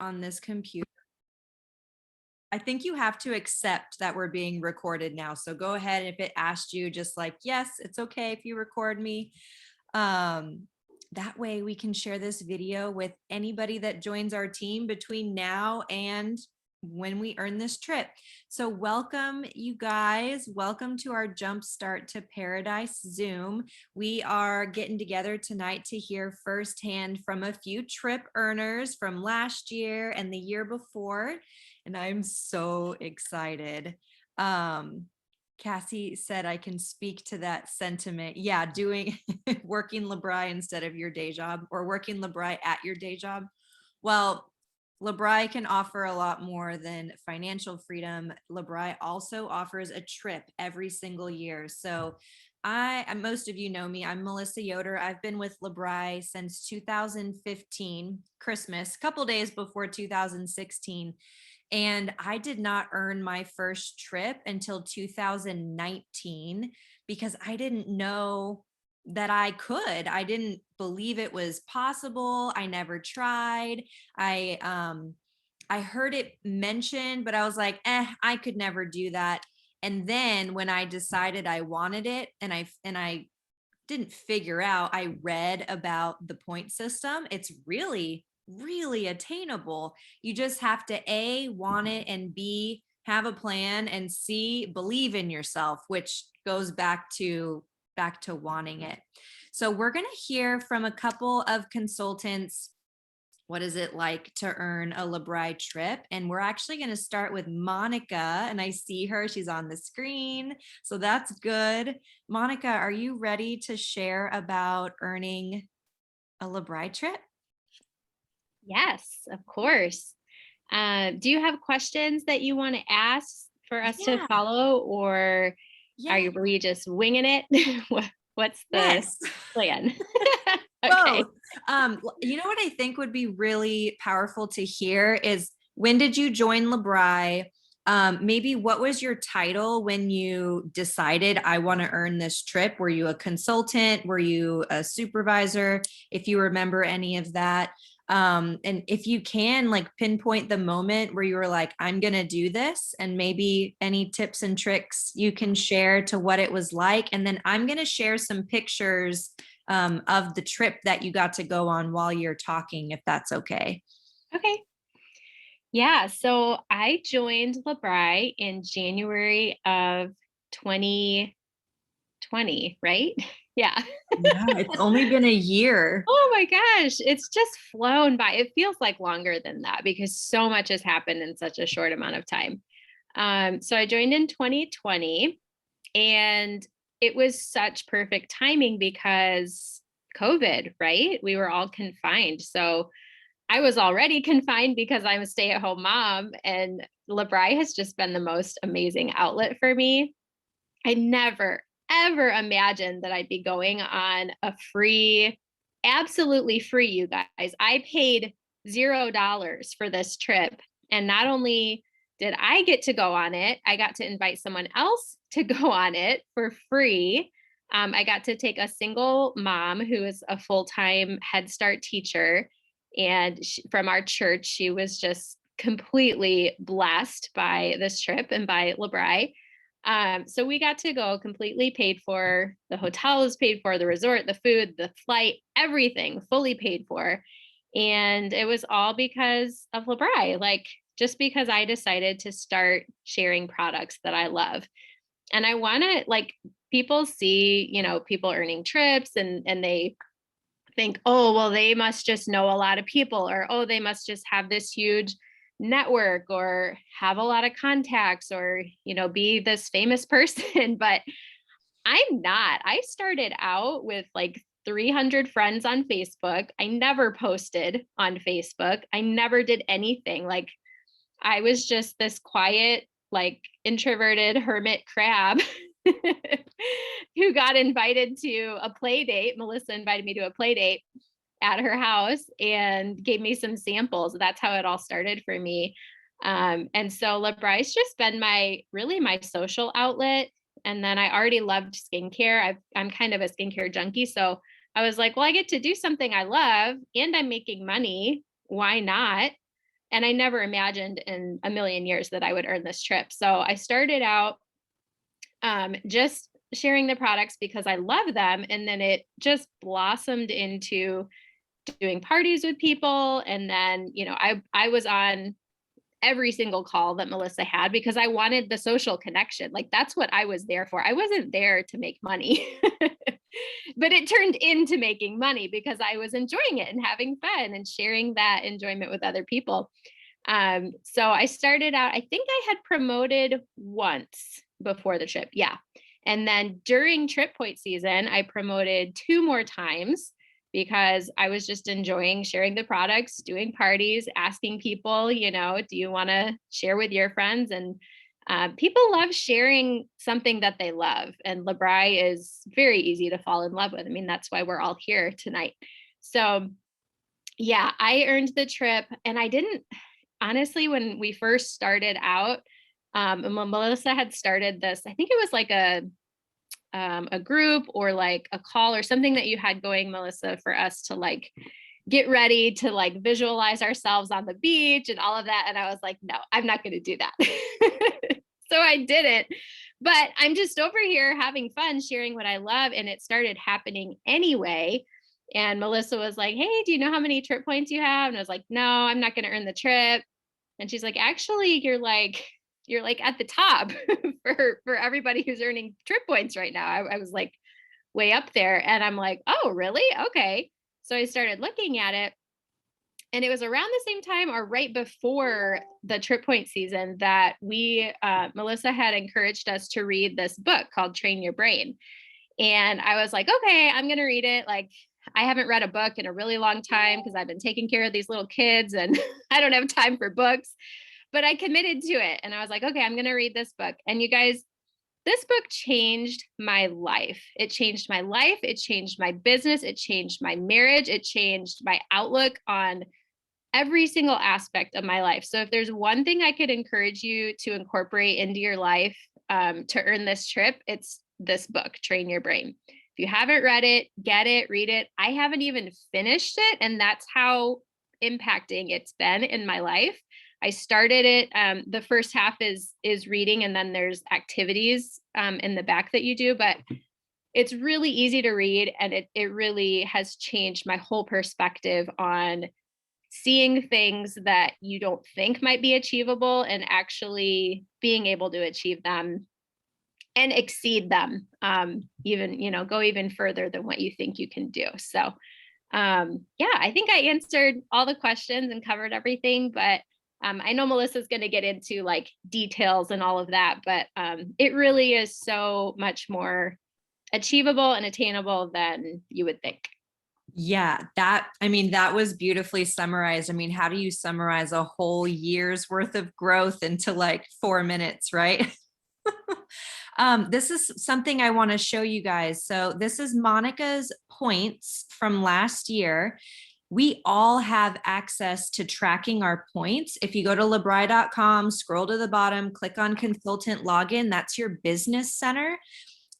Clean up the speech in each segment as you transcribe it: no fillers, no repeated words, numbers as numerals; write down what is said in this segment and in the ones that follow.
on this computer. I think you have to accept that we're being recorded now. So go ahead. If it asked you, just like, yes, it's okay if you record me. That way we can share this video with anybody that joins our team between now and when we earn this trip. So welcome, you guys. Welcome to our Jumpstart to Paradise Zoom. We are getting together tonight to hear firsthand from a few trip earners from last year and the year before. And I'm so excited. Cassie said I can speak to that sentiment. Yeah, doing working Labri instead of your day job, or working Labri at your day job. Well, Labri can offer a lot more than financial freedom. Labri also offers a trip every single year. So most of you know me, I'm Melissa Yoder. I've been with Labri since 2015, Christmas, a couple days before 2016. And I did not earn my first trip until 2019 because I didn't know that I could. I didn't believe it was possible. I never tried. I heard it mentioned, but I was like, I could never do that. And then when I decided I wanted it, and I didn't figure out, I read about the point system. It's really attainable. You just have to A, want it, and B, have a plan, and C, believe in yourself, which goes back to wanting it. So we're going to hear from a couple of consultants. What is it like to earn a Labri trip? And we're actually going to start with Monica, and I see her. She's on the screen. So that's good. Monica, are you ready to share about earning a Labri trip? Yes, of course. Do you have questions that you want to ask for us to follow, or are we just winging it? What's the plan? Okay. You know what I think would be really powerful to hear is, when did you join Labri? Maybe what was your title when you decided I want to earn this trip? Were you a consultant? Were you a supervisor? If you remember any of that. And if you can, like, pinpoint the moment where you were like, I'm going to do this, and maybe any tips and tricks you can share to what it was like. And then I'm going to share some pictures of the trip that you got to go on while you're talking, if that's okay. Okay. Yeah, so I joined Labri in January of 2020, right? Yeah. Yeah, it's only been a year. Oh my gosh, it's just flown by. It feels like longer than that because so much has happened in such a short amount of time. So I joined in 2020, and it was such perfect timing because COVID, right? We were all confined. So I was already confined because I'm a stay-at-home mom, and Labri has just been the most amazing outlet for me. I never, ever imagined that I'd be going on a free, absolutely free, you guys. I paid $0 for this trip. And not only did I get to go on it, I got to invite someone else to go on it for free. I got to take a single mom who is a full-time Head Start teacher. And from our church, she was just completely blessed by this trip and by Labri. So we got to go completely paid for. The hotel was paid for, the resort, the food, the flight, everything fully paid for. And it was all because of Labri, like just because I decided to start sharing products that I love. And I want to, like, people see, people earning trips, and they think, oh, well, they must just know a lot of people, or, oh, they must just have this huge network or have a lot of contacts, or, be this famous person. But I'm not. I started out with like 300 friends on Facebook. I never posted on Facebook. I never did anything. Like, I was just this quiet, like, introverted hermit crab who got invited to a play date. Melissa invited me to a play date at her house and gave me some samples. That's how it all started for me. And so Labri's just been my social outlet. And then I already loved skincare. I'm kind of a skincare junkie. So I was like, well, I get to do something I love and I'm making money. Why not? And I never imagined in a million years that I would earn this trip. So I started out just sharing the products because I love them. And then it just blossomed into doing parties with people. And then, I was on every single call that Melissa had because I wanted the social connection. Like that's what I was there for. I wasn't there to make money, but it turned into making money because I was enjoying it and having fun and sharing that enjoyment with other people. So I started out, I think I had promoted once before the trip. Yeah. And then during trip point season, I promoted 2 more times because I was just enjoying sharing the products, doing parties, asking people, do you want to share with your friends? And people love sharing something that they love. And Labri is very easy to fall in love with. I mean, that's why we're all here tonight. So yeah, I earned the trip, and I didn't, honestly, when we first started out, and when Melissa had started this, I think it was like a group or like a call or something that you had going, Melissa, for us to like get ready to like visualize ourselves on the beach and all of that. And I was like, no, I'm not going to do that. So I didn't, but I'm just over here having fun, sharing what I love. And it started happening anyway. And Melissa was like, hey, do you know how many trip points you have? And I was like, no, I'm not going to earn the trip. And she's like, actually, you're like at the top for everybody who's earning trip points right now. I was like way up there, and I'm like, oh, really? Okay. So I started looking at it, and it was around the same time or right before the trip point season that Melissa had encouraged us to read this book called Train Your Brain. And I was like, okay, I'm going to read it. Like, I haven't read a book in a really long time because I've been taking care of these little kids and I don't have time for books, but I committed to it. And I was like, okay, I'm going to read this book. And you guys, this book changed my life. It changed my life. It changed my business. It changed my marriage. It changed my outlook on every single aspect of my life. So if there's one thing I could encourage you to incorporate into your life to earn this trip, it's this book, Train Your Brain. If you haven't read it, get it, read it. I haven't even finished it. And that's how impacting it's been in my life. I started it. The first half is reading, and then there's activities in the back that you do, but it's really easy to read. And it really has changed my whole perspective on seeing things that you don't think might be achievable and actually being able to achieve them and exceed them, even, go even further than what you think you can do. So, yeah, I think I answered all the questions and covered everything, but I know Melissa's going to get into like details and all of that, but it really is so much more achievable and attainable than you would think. Yeah, that was beautifully summarized. I mean, how do you summarize a whole year's worth of growth into like 4 minutes, right? This is something I want to show you guys. So this is Monica's points from last year. We all have access to tracking our points. If you go to labri.com, scroll to the bottom, click on consultant login, that's your business center.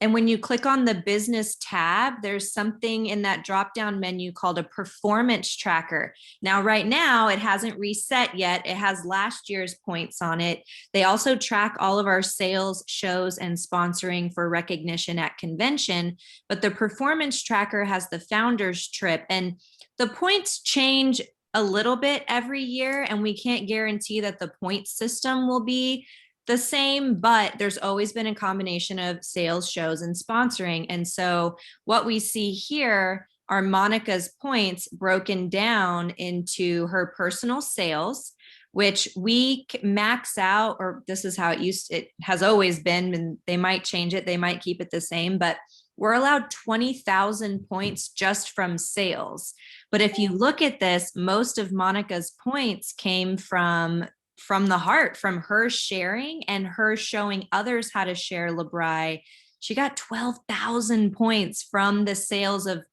And when you click on the business tab, there's something in that drop-down menu called a performance tracker. Now, right now, it hasn't reset yet. It has last year's points on it. They also track all of our sales, shows, and sponsoring for recognition at convention. But the performance tracker has the founder's trip. And the points change a little bit every year, and we can't guarantee that the point system will be the same, but there's always been a combination of sales, shows, and sponsoring. And so what we see here are Monica's points broken down into her personal sales, which we max out, or this is how it has always been, and they might change it, they might keep it the same, but we're allowed 20,000 points just from sales. But if you look at this, most of Monica's points came from the heart, from her sharing and her showing others how to share Labri. She got 12,000 points from the sales of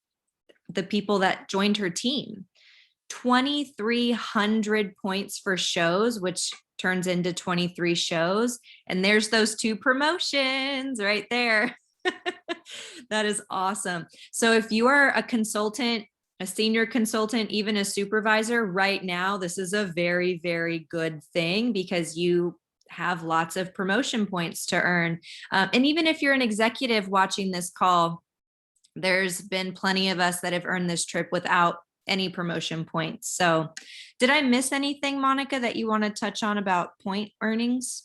the people that joined her team. 2,300 points for shows, which turns into 23 shows. And there's those 2 promotions right there. That is awesome. So if you are a consultant, a senior consultant, even a supervisor right now, this is a very, very good thing because you have lots of promotion points to earn. And even if you're an executive watching this call, there's been plenty of us that have earned this trip without any promotion points. So did I miss anything, Monica, that you want to touch on about point earnings?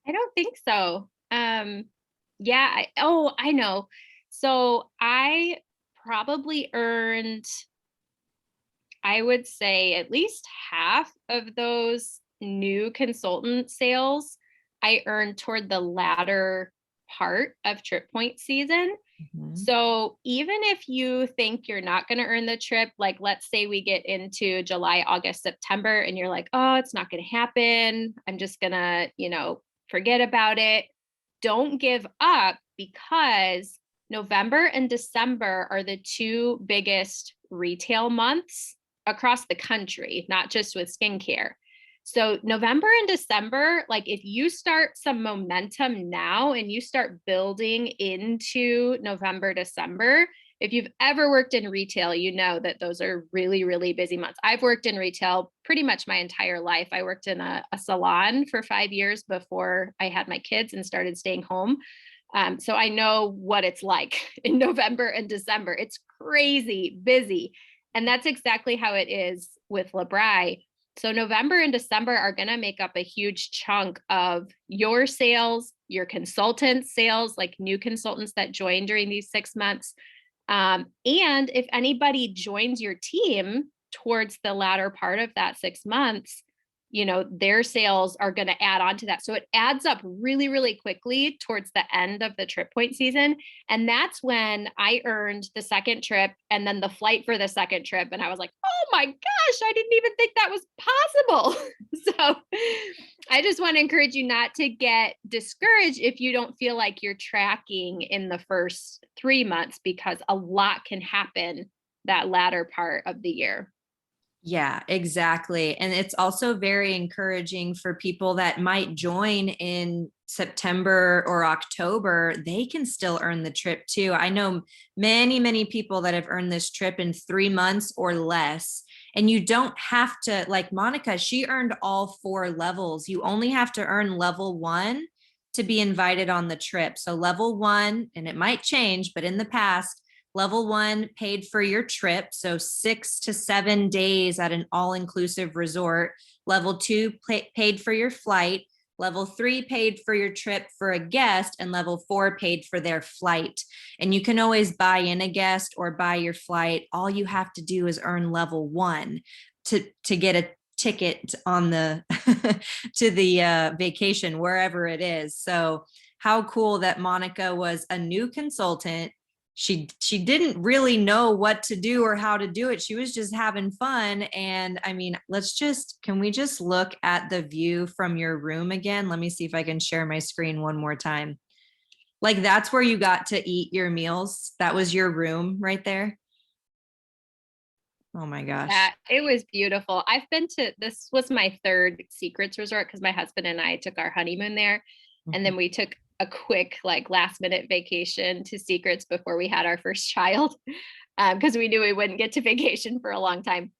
I don't think so. Yeah, I know. So I probably earned, I would say at least half of those new consultant sales I earned toward the latter part of trip point season. Mhm. So even if you think you're not going to earn the trip, like let's say we get into July, August, September, and you're like, oh, it's not going to happen. I'm just going to, forget about it. Don't give up, because November and December are the two biggest retail months across the country, not just with skincare. So November and December, like if you start some momentum now and you start building into November, December, if you've ever worked in retail, you know that those are really, really busy months. I've worked in retail pretty much my entire life. I worked in a salon for 5 years before I had my kids and started staying home. So I know what it's like in November and December. It's crazy busy. And that's exactly how it is with LeBri. So November and December are going to make up a huge chunk of your sales, your consultant sales, like new consultants that join during these 6 months. And if anybody joins your team towards the latter part of that 6 months, their sales are going to add on to that. So it adds up really, really quickly towards the end of the trip point season. And that's when I earned the second trip and then the flight for the second trip. And I was like, oh my gosh, I didn't even think that was possible. So I just want to encourage you not to get discouraged if you don't feel like you're tracking in the first 3 months, because a lot can happen that latter part of the year. Yeah, exactly. And it's also very encouraging for people that might join in September or October. They can still earn the trip too. I know many, many people that have earned this trip in 3 months or less. And you don't have to, like Monica, she earned all 4 levels. You only have to earn level 1 to be invited on the trip. So level 1, and it might change, but in the past, level 1 paid for your trip, so 6 to 7 days at an all-inclusive resort. Level 2 paid for your flight. Level 3 paid for your trip for a guest, and level 4 paid for their flight. And you can always buy in a guest or buy your flight. All you have to do is earn level 1 to get a ticket on the to the vacation, wherever it is. So how cool that Monica was a new consultant. She didn't really know what to do or how to do it. She was just having fun. And I mean, can we just look at the view from your room again? Let me see if I can share my screen one more time. Like that's where you got to eat your meals. That was your room right there. Oh my gosh. Yeah, it was beautiful. This was my third Secrets resort because my husband and I took our honeymoon there. And Mhm. then we took a quick, like last minute vacation to Secrets before we had our first child, because we knew we wouldn't get to vacation for a long time.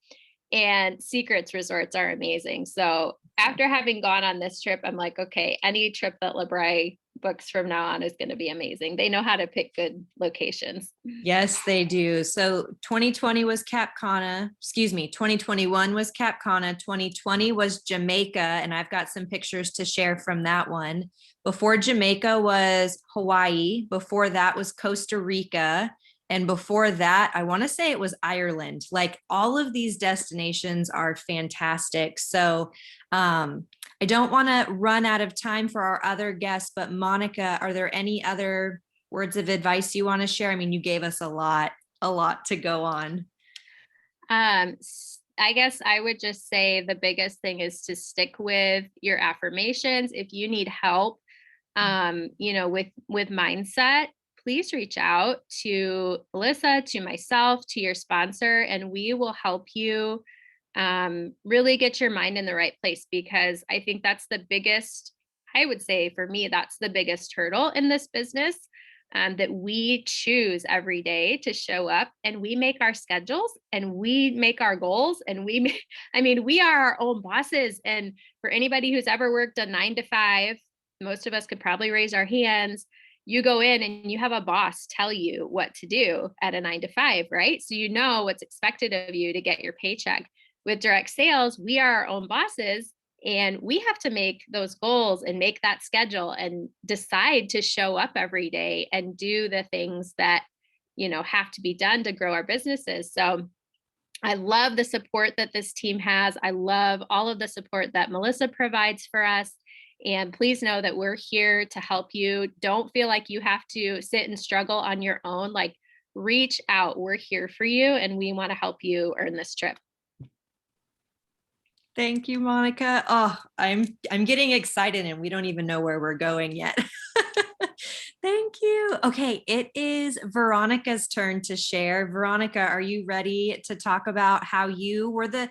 And Secrets resorts are amazing. So after having gone on this trip, I'm like, okay, any trip that LeBri books from now on is going to be amazing. They know how to pick good locations. Yes, they do. So 2020 was Cap Cana, excuse me, 2021 was Cap Cana, 2020 was Jamaica, and I've got some pictures to share from that one. Before Jamaica was Hawaii, before that was Costa Rica, and before that, I want to say it was Ireland. Like all of these destinations are fantastic. So I don't want to run out of time for our other guests, but Monica, are there any other words of advice you want to share? I mean, you gave us a lot to go on. I guess I would just say the biggest thing is to stick with your affirmations. If you need help, with mindset, please reach out to Alyssa, to myself, to your sponsor, and we will help you really get your mind in the right place, because I think that's the biggest, I would say for me, that's the biggest hurdle in this business. that we choose every day to show up, and we make our schedules and we make our goals, and I mean, we are our own bosses. And for anybody who's ever worked a 9 to 5, most of us could probably raise our hands. You go in and you have a boss tell you what to do at a 9 to 5, right? So you know what's expected of you to get your paycheck. With direct sales, we are our own bosses, and we have to make those goals and make that schedule and decide to show up every day and do the things that, have to be done to grow our businesses. So I love the support that this team has. I love all of the support that Melissa provides for us. And please know that we're here to help you. Don't feel like you have to sit and struggle on your own. Like, reach out. We're here for you, and we want to help you earn this trip. Thank you, Monica. Oh, I'm getting excited, and we don't even know where we're going yet. Thank you. Okay, it is Veronica's turn to share. Veronica, are you ready to talk about how you were the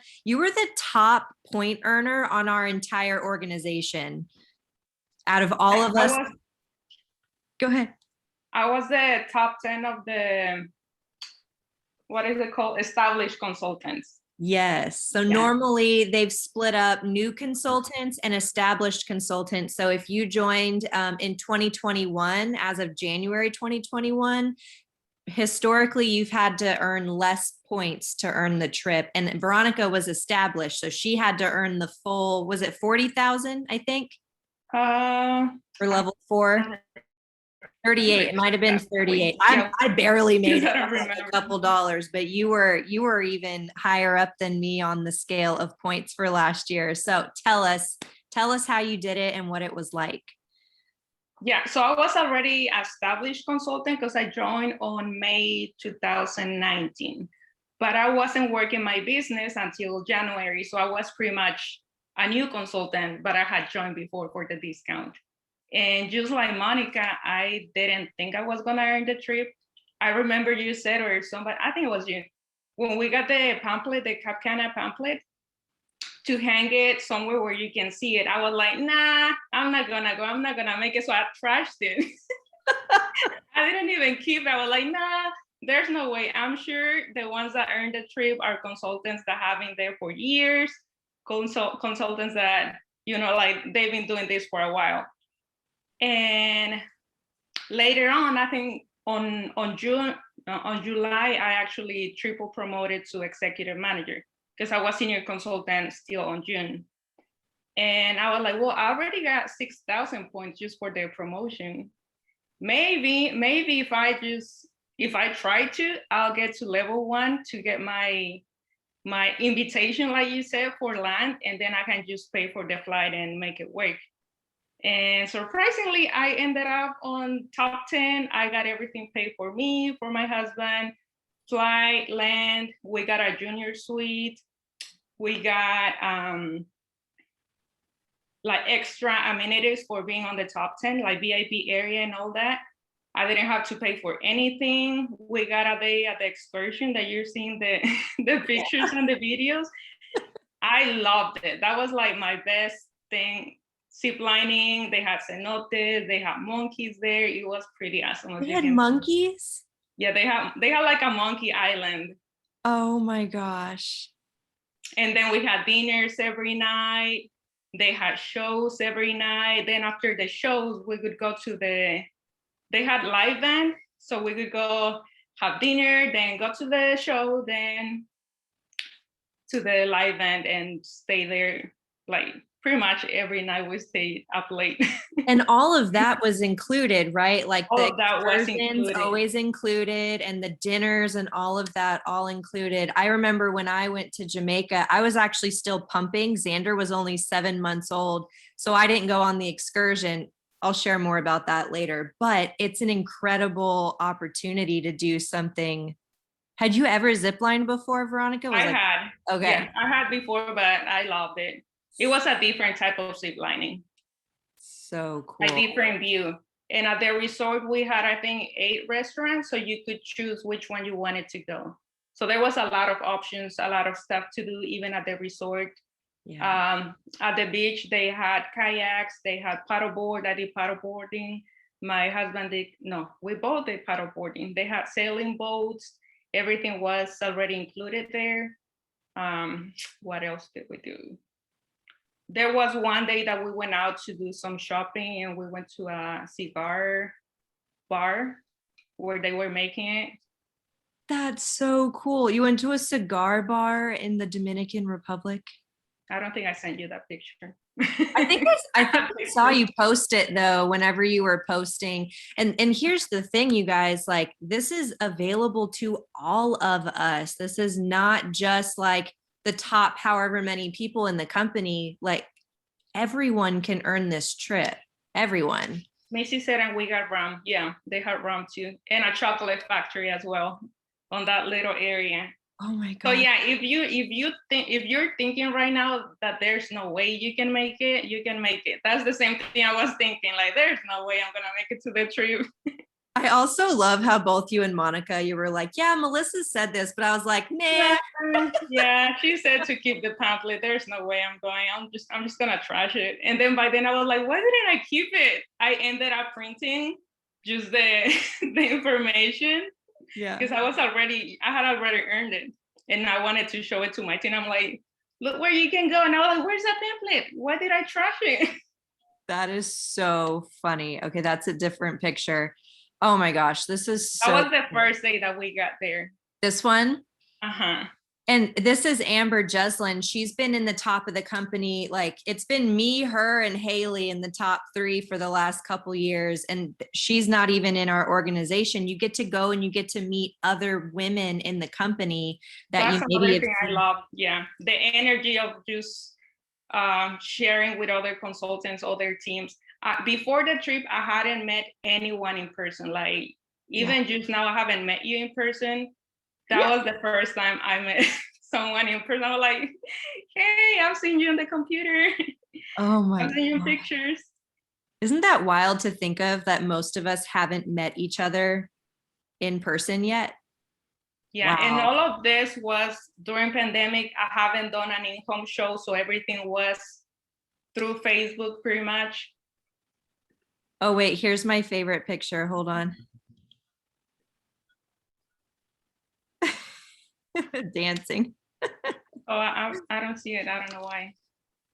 top point earner on our entire organization out of all of us? Go ahead. I was the top 10 of the, what is it called? Established consultants. Yes. So normally they've split up new consultants and established consultants. So if you joined in 2021, as of January 2021, historically you've had to earn less points to earn the trip. And Veronica was established, so she had to earn the full, was it 40,000, I think? For level 4. 38. It might have been 38. I barely made it a couple dollars, but you were even higher up than me on the scale of points for last year. So tell us how you did it and what it was like. Yeah, so I was already established consultant because I joined on May 2019, but I wasn't working my business until January. So I was pretty much a new consultant, but I had joined before for the discount. And just like Monica, I didn't think I was gonna earn the trip. I remember you said, or somebody, I think it was you, when we got the pamphlet, the Cap Cana pamphlet, to hang it somewhere where you can see it. I was like, nah, I'm not gonna go. I'm not gonna make it. So I trashed it. I didn't even keep it. I was like, nah, there's no way. I'm sure the ones that earned the trip are consultants that have been there for years, consultants that, like they've been doing this for a while. And later on, I think on July, I actually triple promoted to executive manager because I was senior consultant still on June. And I was like, well, I already got 6,000 points just for their promotion. Maybe if I try to, I'll get to level 1 to get my invitation, like you said, for land, and then I can just pay for the flight and make it work. And surprisingly, I ended up on top 10. I got everything paid for me, for my husband, flight, land. We got a junior suite. We got like extra amenities for being on the top 10, like VIP area and all that. I didn't have to pay for anything. We got a day at the excursion that you're seeing the pictures and the videos. I loved it. That was like my best thing. Zip lining, they had cenotes, they had monkeys there. It was pretty awesome. They had monkeys? Yeah, they had like a monkey island. Oh my gosh. And then we had dinners every night. They had shows every night. Then after the shows, we would go to they had live band. So we could go have dinner, then go to the show, then to the live band and stay there like pretty much every night. We stayed up late. And all of that was included, right? Like all the of that was included. Always included, and the dinners and all of that all included. I remember when I went to Jamaica, I was actually still pumping. Xander was only 7 months old, so I didn't go on the excursion. I'll share more about that later, but it's an incredible opportunity to do something. Had you ever ziplined before, Veronica? I had. Okay. Yeah, I had before, but I loved it. It was a different type of zip lining. So cool. A different view. And at the resort, we had, I think, 8 restaurants, so you could choose which one you wanted to go. So there was a lot of options, a lot of stuff to do, even at the resort. Yeah. At the beach, they had kayaks, they had paddleboard. I did paddleboarding. My husband did, no, we both did paddleboarding. They had sailing boats. Everything was already included there. What else did we do? There was one day that we went out to do some shopping and we went to a cigar bar where they were making it. That's so cool. You went to a cigar bar in the Dominican Republic? I don't think I sent you that picture. I saw you post it though, whenever you were posting. And here's the thing, you guys, like this is available to all of us. This is not just like the top however many people in the company. Like everyone can earn this trip. Everyone. Macy said, and we got rum. Yeah, they had rum too, and a chocolate factory as well on that little area. Oh my So God. yeah, if you're thinking right now that there's no way you can make it, you can make it. That's the same thing I was thinking. Like, there's no way I'm gonna make it to the trip. I also love how both you and Monica, you were like, yeah, Melissa said this, but I was like, nah. Yeah, she said to keep the pamphlet. There's no way I'm going. I'm just gonna trash it. And then by then I was like, why didn't I keep it? I ended up printing just the the information Yeah. because I had already earned it, and I wanted to show it to my team. I'm like, look where you can go, and I was like, where's that pamphlet? Why did I trash it? That is so funny. Okay, that's a different picture. Oh my gosh, this is so That was the first day that we got there. this one. Uh-huh. And this is Amber Jeslin. She's been in the top of the company. Like it's been me, her, and Haley in the top 3 for the last couple years. And she's not even in our organization. You get to go and you get to meet other women in the company that That's you maybe another have thing I seen. love. Yeah, the energy of just sharing with other consultants, other teams. Before the trip, I hadn't met anyone in person. Like even just now, I haven't met you in person. That was the first time I met someone in person. I was like, hey, I've seen you on the computer. Oh my I've seen your God. pictures. Isn't that wild to think of that most of us haven't met each other in person yet? Yeah, and Wow. all of this was during pandemic. I haven't done an in-home show, so everything was through Facebook pretty much. Oh, wait, here's my favorite picture. Hold on. Dancing. Oh, I don't see it. I don't know why.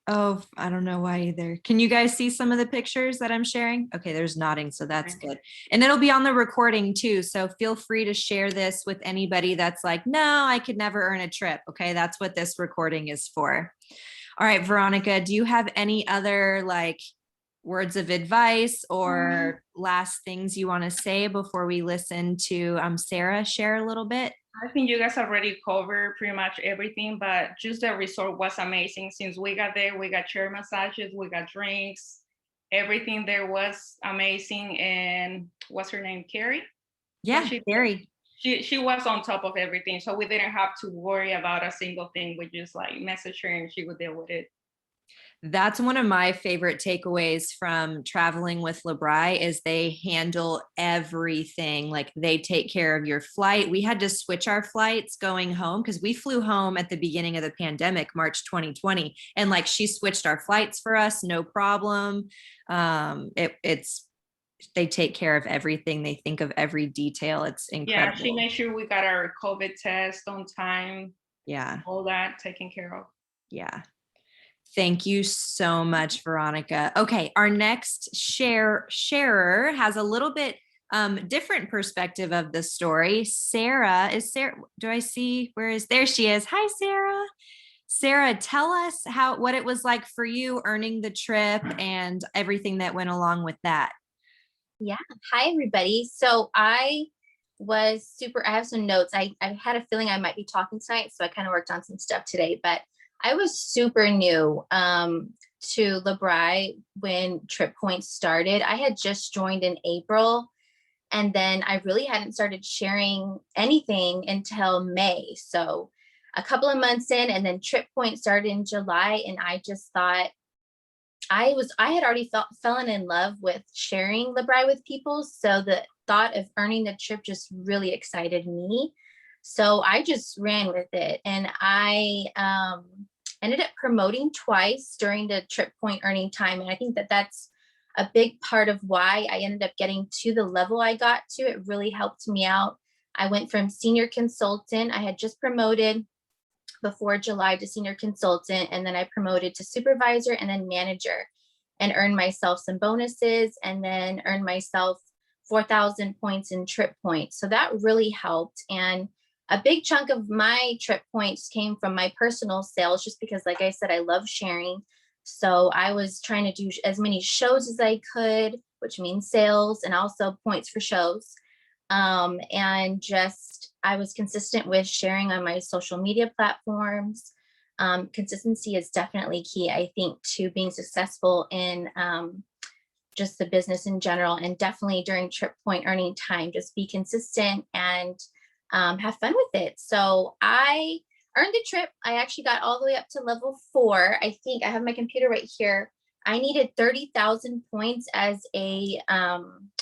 Oh, I don't know why either. Can you guys see some of the pictures that I'm sharing? Okay, there's nodding, so that's good. And it'll be on the recording too. So feel free to share this with anybody that's like, no, I could never earn a trip. Okay, that's what this recording is for. All right, Veronica, do you have any other like words of advice or last things you want to say before we listen to Sarah share a little bit? I think you guys already covered pretty much everything, but just the resort was amazing. Since we got there, we got chair massages, we got drinks, everything there was amazing. And what's her name, Carrie? Yeah, Carrie. She was on top of everything, so we didn't have to worry about a single thing. We just like message her and she would deal with it. That's one of my favorite takeaways from traveling with LeBri is they handle everything. Like they take care of your flight. We had to switch our flights going home because we flew home at the beginning of the pandemic, March 2020. And like she switched our flights for us, no problem. They take care of everything. They think of every detail. It's incredible. Yeah, she made sure we got our COVID test on time. Yeah. All that taken care of. Yeah. Thank you so much, Veronica. Okay, our next sharer has a little bit different perspective of the story. Sarah, do I see, there she is. Hi, Sarah. Sarah, tell us what it was like for you earning the trip and everything that went along with that. Yeah. Hi, everybody. So I have some notes. I had a feeling I might be talking tonight, so I kind of worked on some stuff today, but I was super new to LeBri when Trip Point started. I had just joined in April, and then I really hadn't started sharing anything until May. So a couple of months in, and then Trip Point started in July, and I just thought I had already fallen in love with sharing LeBri with people. So the thought of earning the trip just really excited me. So I just ran with it, and I ended up promoting twice during the Trip Point earning time. And I think that's a big part of why I ended up getting to the level I got to. It really helped me out. I went from senior consultant. I had just promoted before July to senior consultant, and then I promoted to supervisor and then manager, and earned myself some bonuses, and then earned myself 4,000 points in trip points. So that really helped. And a big chunk of my trip points came from my personal sales, just because, like I said, I love sharing. So I was trying to do as many shows as I could, which means sales and also points for shows. And just, I was consistent with sharing on my social media platforms. Consistency is definitely key, I think, to being successful in just the business in general, and definitely during trip point earning time. Just be consistent and have fun with it. So I earned the trip. I actually got all the way up to level 4. I think I have my computer right here. I needed 30,000 points as a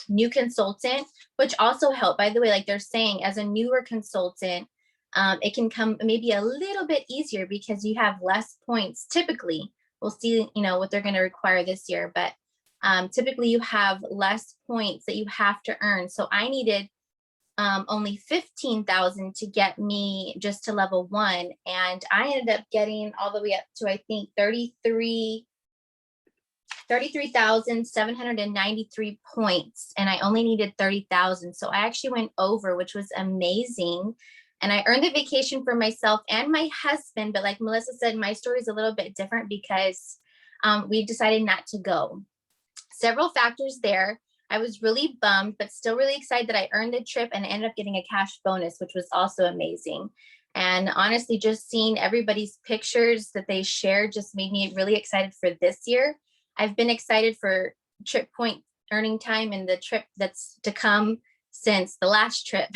new consultant, which also helped. By the way, like they're saying, as a newer consultant, it can come maybe a little bit easier because you have less points. Typically, we'll see, what they're going to require this year, but typically you have less points that you have to earn. So I needed only 15,000 to get me just to level 1. And I ended up getting all the way up to, I think, 33,793 points, and I only needed 30,000. So I actually went over, which was amazing. And I earned the vacation for myself and my husband. But like Melissa said, my story is a little bit different because we decided not to go. Several factors there. I was really bummed, but still really excited that I earned the trip, and I ended up getting a cash bonus, which was also amazing. And honestly, just seeing everybody's pictures that they shared just made me really excited for this year. I've been excited for trip point earning time and the trip that's to come since the last trip.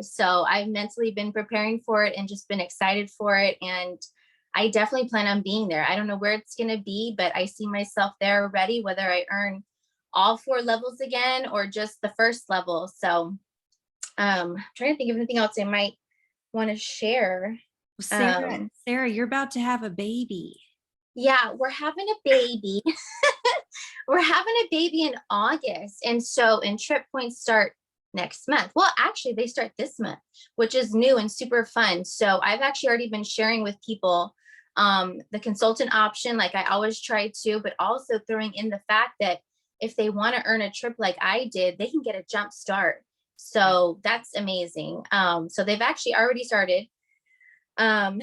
So I've mentally been preparing for it and just been excited for it. And I definitely plan on being there. I don't know where it's going to be, but I see myself there already, whether I earn all 4 levels again or just the first level. So I'm trying to think of anything else I might want to share. Sarah, you're about to have a baby. Yeah, we're having a baby. We're having a baby in August. And so, and trip points start next month. Well, actually, they start this month, which is new and super fun. So I've actually already been sharing with people the consultant option, like I always try to, but also throwing in the fact that if they want to earn a trip like I did, they can get a Jumpstart. So that's amazing. So they've actually already started. And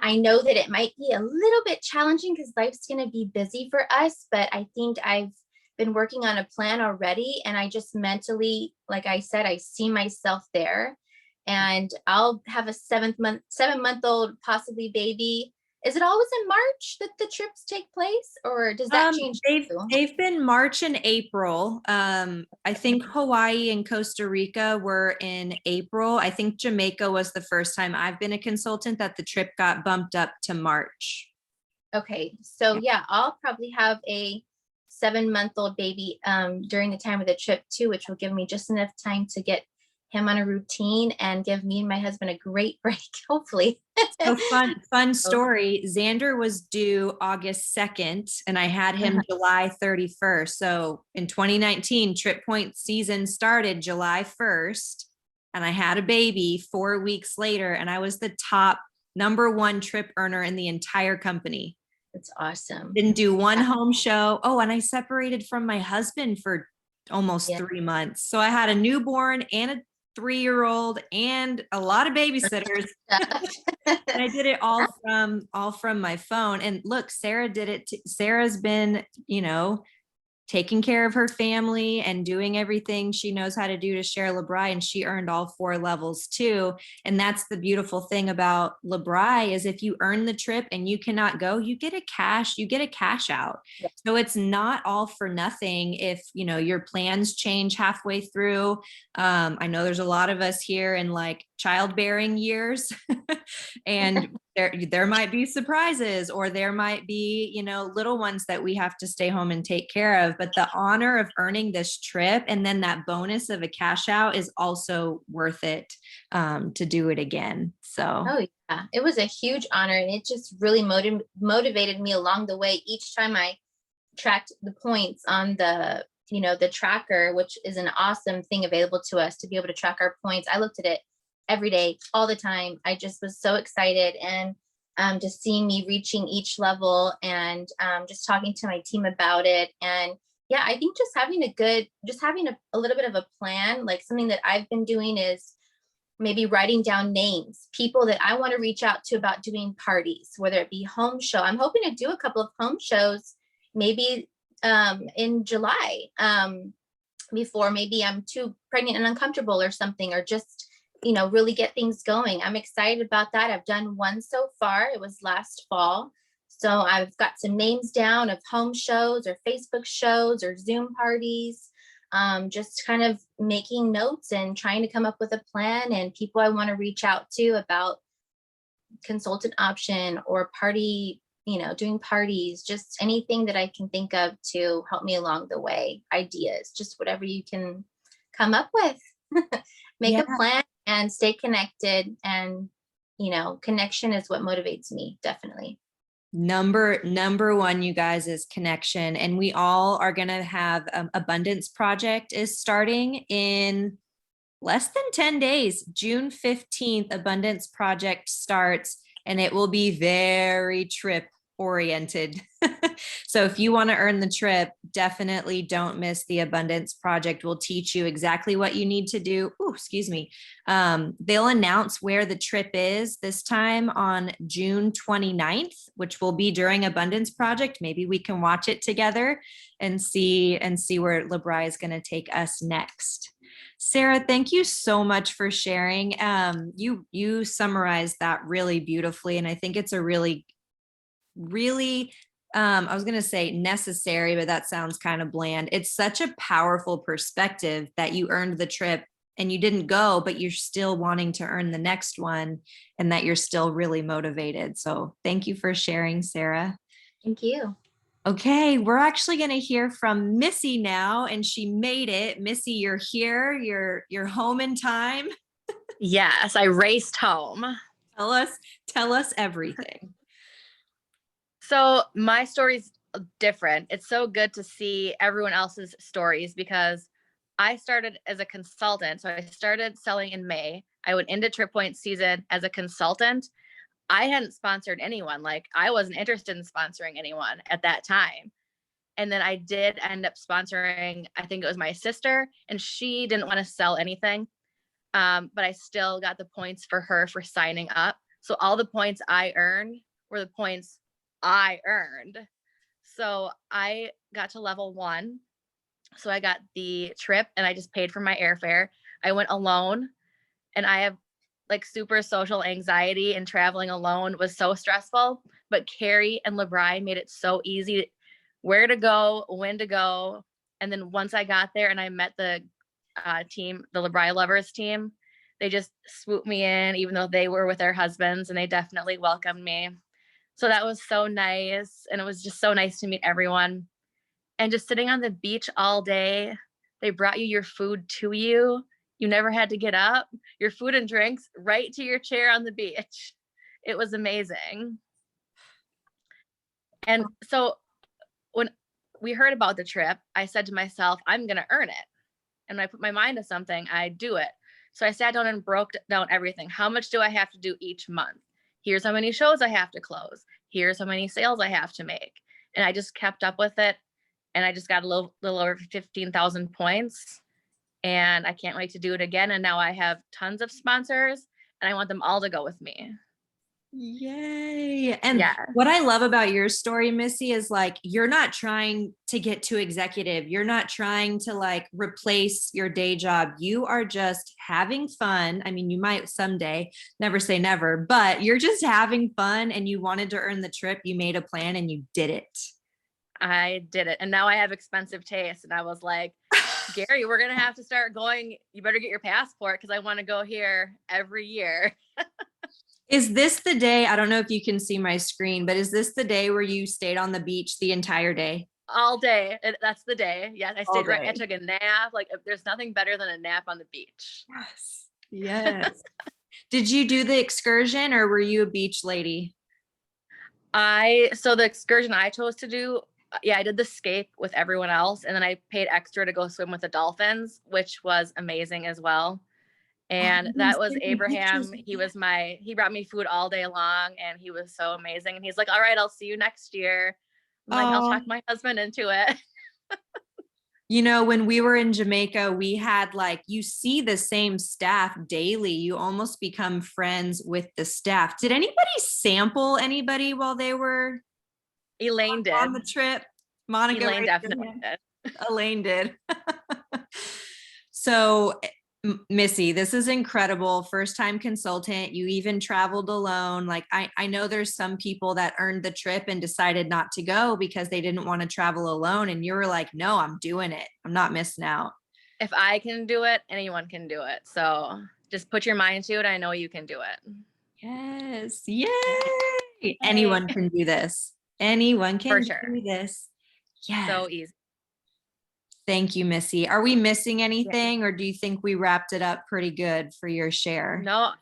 I know that it might be a little bit challenging because life's going to be busy for us, but I think I've been working on a plan already. And I just mentally, like I said, I see myself there, and I'll have a 7-month-old possibly baby. Is it always in March that the trips take place, or does that change? They've been March and April. I think Hawaii and Costa Rica were in April. I think Jamaica was the first time I've been a consultant that the trip got bumped up to March. Okay, so yeah, I'll probably have a 7-month-old baby during the time of the trip too, which will give me just enough time to get him on a routine and give me and my husband a great break, hopefully. So fun story. Xander was due August 2nd and I had him July 31st. So in 2019, trip point season started July 1st, and I had a baby 4 weeks later, and I was the top #1 trip earner in the entire company. That's awesome. Didn't do one home show. Oh, and I separated from my husband for almost 3 months. So I had a newborn and a 3-year-old and a lot of babysitters. And I did it all from my phone. And look, Sarah did it. Sarah's been, taking care of her family and doing everything she knows how to do to share LeBri, and she earned all 4 levels too. And that's the beautiful thing about LeBri, is if you earn the trip and you cannot go, you get a cash out. Yeah. So it's not all for nothing if your plans change halfway through. I know there's a lot of us here in like childbearing years and there might be surprises, or there might be little ones that we have to stay home and take care of. But the honor of earning this trip and then that bonus of a cash out is also worth it to do it again. So yeah, it was a huge honor, and it just really motivated me along the way. Each time I tracked the points on the, the tracker, which is an awesome thing available to us to be able to track our points. I looked at it every day, all the time. I just was so excited, and just seeing me reaching each level, and just talking to my team about it. And yeah, I think just having a little bit of a plan, like something that I've been doing is maybe writing down names, people that I want to reach out to about doing parties, whether it be home show. I'm hoping to do a couple of home shows, maybe in July, before maybe I'm too pregnant and uncomfortable or something, or just, really get things going. I'm excited about that. I've done one so far. It was last fall. So I've got some names down of home shows or Facebook shows or Zoom parties. Just kind of making notes and trying to come up with a plan, and people I want to reach out to about consultant option or party, doing parties, just anything that I can think of to help me along the way. Ideas, just whatever you can come up with. Make a plan and stay connected. And, connection is what motivates me, definitely. Number one, you guys, is connection. And we all are going to have Abundance Project is starting in less than 10 days. June 15th, Abundance Project starts, and it will be very trip oriented. So if you want to earn the trip, definitely don't miss the Abundance Project. We'll teach you exactly what you need to do. Oh, excuse me. They'll announce where the trip is this time on June 29th, which will be during Abundance Project. Maybe we can watch it together and see where LeBri is going to take us next. Sarah, thank you so much for sharing. You summarized that really beautifully, and I think it's a really I was going to say necessary, but that sounds kind of bland. It's such a powerful perspective that you earned the trip and you didn't go, but you're still wanting to earn the next one, and that you're still really motivated. So thank you for sharing, Sarah. Thank you. Okay, we're actually going to hear from Missy now, and she made it. Missy, you're here. You're home in time. Yes, I raced home. Tell us everything. So my story's different. It's so good to see everyone else's stories, because I started as a consultant. So I started selling in May. I went into Trip Point season as a consultant. I hadn't sponsored anyone. Like, I wasn't interested in sponsoring anyone at that time. And then I did end up sponsoring, I think it was my sister, and she didn't want to sell anything. But I still got the points for her for signing up. So all the points I earned were the points I earned. So I got to level 1. So I got the trip and I just paid for my airfare. I went alone, and I have like super social anxiety, and traveling alone was so stressful, but Carrie and LeBri made it so easy where to go, when to go. And then once I got there and I met the team, the LeBri lovers team, they just swooped me in, even though they were with their husbands, and they definitely welcomed me. So that was so nice. And it was just so nice to meet everyone. And just sitting on the beach all day, they brought you your food to you. You never had to get up. Your food and drinks right to your chair on the beach. It was amazing. And so when we heard about the trip, I said to myself, I'm going to earn it. And when I put my mind to something, I do it. So I sat down and broke down everything. How much do I have to do each month? Here's how many shows I have to close. Here's how many sales I have to make. And I just kept up with it. And I just got a little over 15,000 points. And I can't wait to do it again. And now I have tons of sponsors, and I want them all to go with me. Yay. And what I love about your story, Missy, is like, you're not trying to get to executive. You're not trying to like replace your day job. You are just having fun. I mean, you might someday, never say never, but you're just having fun, and you wanted to earn the trip. You made a plan and you did it. I did it. And now I have expensive taste. And I was like, Gary, we're going to have to start going. You better get your passport, because I want to go here every year. Is this the day? I don't know if you can see my screen, but is this the day where you stayed on the beach the entire day? All day. That's the day. Yeah. I stayed right. I took a nap. Like, there's nothing better than a nap on the beach. Yes. Yes. Did you do the excursion, or were you a beach lady? So the excursion I chose to do yeah, I did the scape with everyone else, and then I paid extra to go swim with the dolphins, which was amazing as well. And that was Abraham. He brought me food all day long, and he was so amazing. And he's like, all right, I'll see you next year. I'm like, I'll talk my husband into it. You know, when we were in Jamaica, we had like, you see the same staff daily. You almost become friends with the staff. Did anybody sample anybody while they were Elaine did. on the trip? Monica, Elaine raised her definitely hand. did. Elaine did. So, Missy, this is incredible. First time consultant. You even traveled alone. Like, I know there's some people that earned the trip and decided not to go because they didn't want to travel alone. And you were like, no, I'm doing it. I'm not missing out. If I can do it, anyone can do it. So just put your mind to it. I know you can do it. Yes. Yay. Anyone can do this. Anyone can For sure. do this. Yes. So easy. Thank you, Missy. Are we missing anything, or do you think we wrapped it up pretty good for your share? No,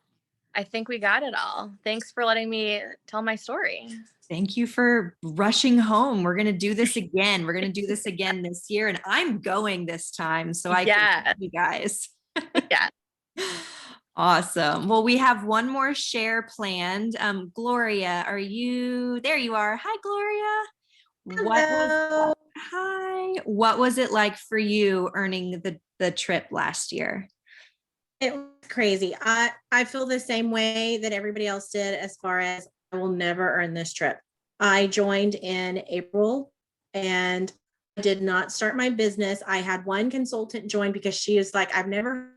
I think we got it all. Thanks for letting me tell my story. Thank you for rushing home. We're going to do this again. We're going to do this again this year, and I'm going this time, so I can help you guys. Yeah. Awesome. Well, we have one more share planned. Gloria, are you there? You are. Hi, Gloria. Hi. What was it like for you earning the trip last year? It was crazy. I feel the same way that everybody else did, as far as I will never earn this trip. I joined in April and I did not start my business. I had one consultant join because she is like, I've never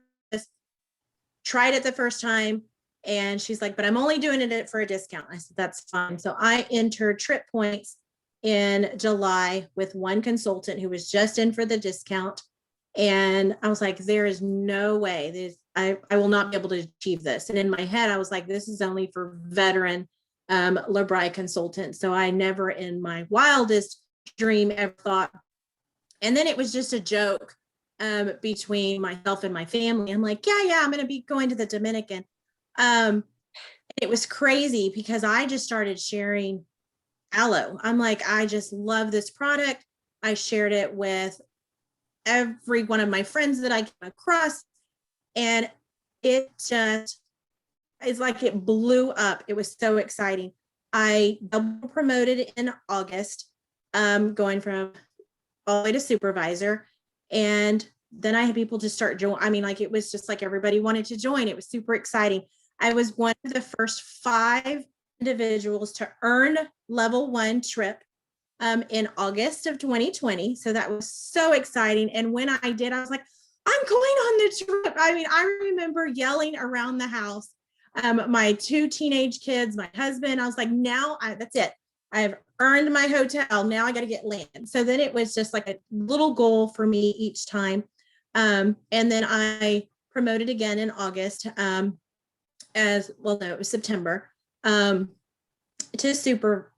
tried it the first time. And she's like, but I'm only doing it for a discount. I said, that's fine. So I entered Trip Points in July with one consultant who was just in for the discount. And I was like, there is no way I will not be able to achieve this. And in my head, I was like, this is only for veteran LeBri consultants. So I never in my wildest dream ever thought. And then it was just a joke between myself and my family. I'm like, yeah, I'm going to be going to the Dominican. It was crazy because I just started sharing aloe. I'm like, I just love this product. I shared it with every one of my friends that I came across, and it just is like it blew up. It was so exciting. I double promoted in August, going from all the way to supervisor, and then I had people to start join. I mean, like it was just like everybody wanted to join. It was super exciting. I was one of the first 5 individuals to earn level 1 trip in August of 2020. So that was so exciting. And when I did, I was like, I'm going on the trip. I mean, I remember yelling around the house, my 2 teenage kids, my husband. I was like, that's it. I've earned my hotel. Now I got to get land. So then it was just like a little goal for me each time. And then I promoted again in August, it was September, to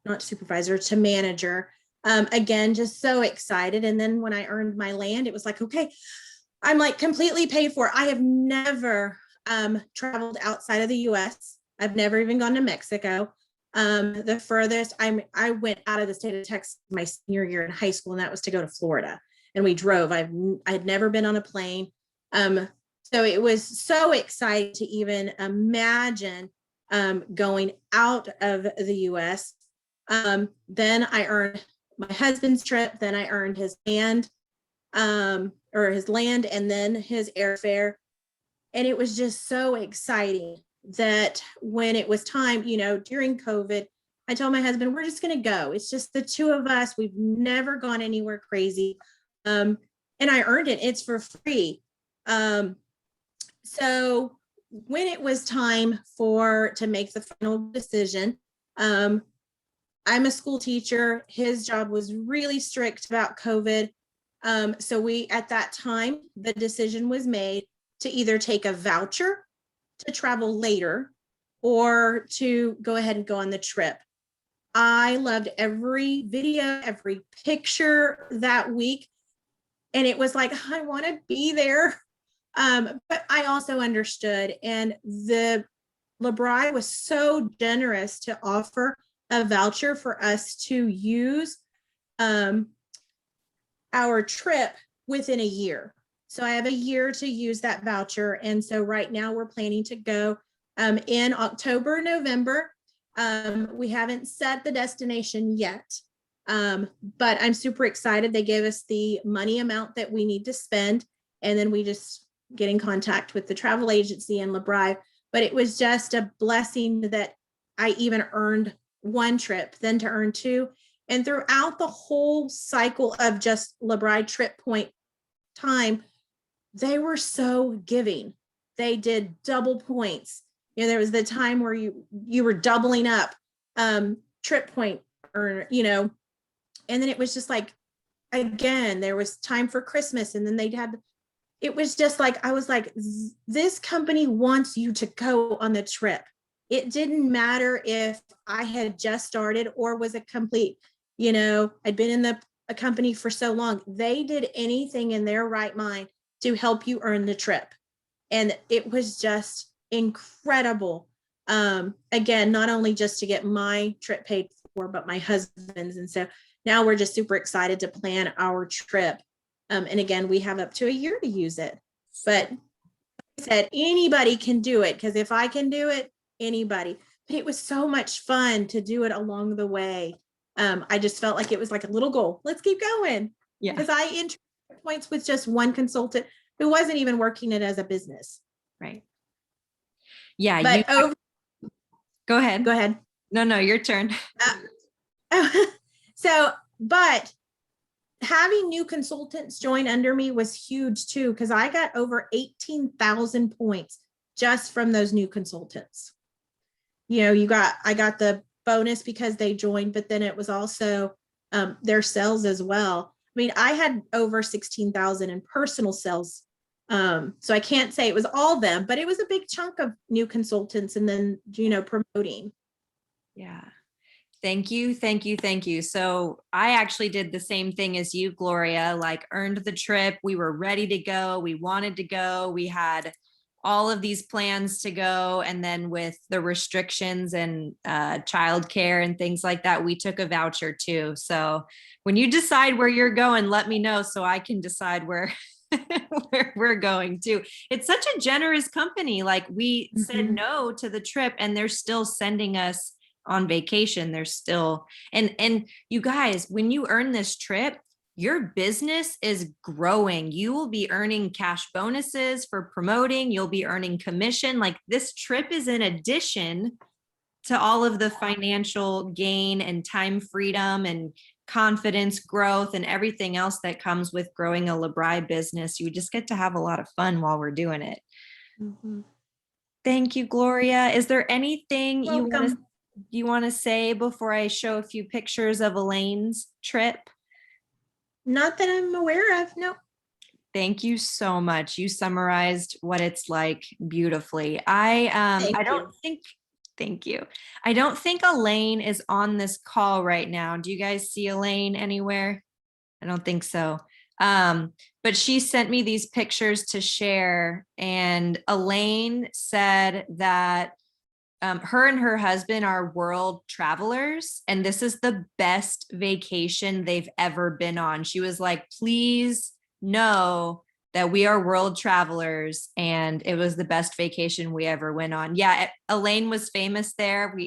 not supervisor, to manager. Again, just so excited. And then when I earned my land, it was like, okay, I'm like completely paid for. I have never traveled outside of the US. I've never even gone to Mexico. The furthest I went out of the state of Texas my senior year in high school, and that was to go to Florida. And we drove. I had never been on a plane. So it was so exciting to even imagine going out of the US. Then I earned my husband's trip. Then I earned his land, and then his airfare. And it was just so exciting that when it was time, during COVID, I told my husband, we're just going to go. It's just the 2 of us. We've never gone anywhere crazy. And I earned it. It's for free. So when it was time to make the final decision, I'm a school teacher. His job was really strict about COVID. So at that time, the decision was made to either take a voucher to travel later or to go ahead and go on the trip. I loved every video, every picture that week. And it was like, I want to be there. But I also understood, and the LeBri was so generous to offer a voucher for us to use our trip within a year. So I have a year to use that voucher. And so right now we're planning to go in October, November. We haven't set the destination yet, but I'm super excited. They gave us the money amount that we need to spend, and then we just get in contact with the travel agency in LeBrive. But it was just a blessing that I even earned one trip, then to earn two. And throughout the whole cycle of just LeBrive trip point time, they were so giving. They did double points. You know, there was the time where you were doubling up trip point, or and then it was just like, again, there was time for Christmas, and then they'd have, it was just like, I was like, this company wants you to go on the trip. It didn't matter if I had just started or was a complete, I'd been in a company for so long. They did anything in their right mind to help you earn the trip. And it was just incredible. Again, not only just to get my trip paid for, but my husband's. And so now we're just super excited to plan our trip. And again, we have up to a year to use it. But like I said, anybody can do it, because if I can do it, anybody. But it was so much fun to do it along the way. I just felt like it was like a little goal. Let's keep going. Yeah. Because I entered points with just one consultant who wasn't even working it as a business. Right. Yeah. But go ahead. Go ahead. No, your turn. But having new consultants join under me was huge too, because I got over 18,000 points just from those new consultants. I got the bonus because they joined, but then it was also their sales as well. I mean, I had over 16,000 in personal sales. So I can't say it was all them, but it was a big chunk of new consultants, and then, promoting. Yeah. Thank you. So I actually did the same thing as you, Gloria, like earned the trip. We were ready to go. We wanted to go. We had all of these plans to go. And then with the restrictions and childcare and things like that, we took a voucher too. So when you decide where you're going, let me know so I can decide where we're going to. It's such a generous company. Like we said no to the trip, and they're still sending us on vacation. They're still, and you guys, when you earn this trip, your business is growing. You will be earning cash bonuses for promoting. You'll be earning commission. Like this trip is in addition to all of the financial gain and time freedom and confidence growth and everything else that comes with growing a LeBrive business. You just get to have a lot of fun while we're doing it. Thank you, Gloria. Is there anything you want to say before I show a few pictures of Elaine's trip? Not that I'm aware of. No. Thank you so much. You summarized what it's like beautifully. Thank you. I don't think Elaine is on this call right now. Do you guys see Elaine anywhere? I don't think so. But she sent me these pictures to share, and Elaine said that her and her husband are world travelers, and this is the best vacation they've ever been on. She was like, please know that we are world travelers, and it was the best vacation we ever went on. Yeah, Elaine was famous there.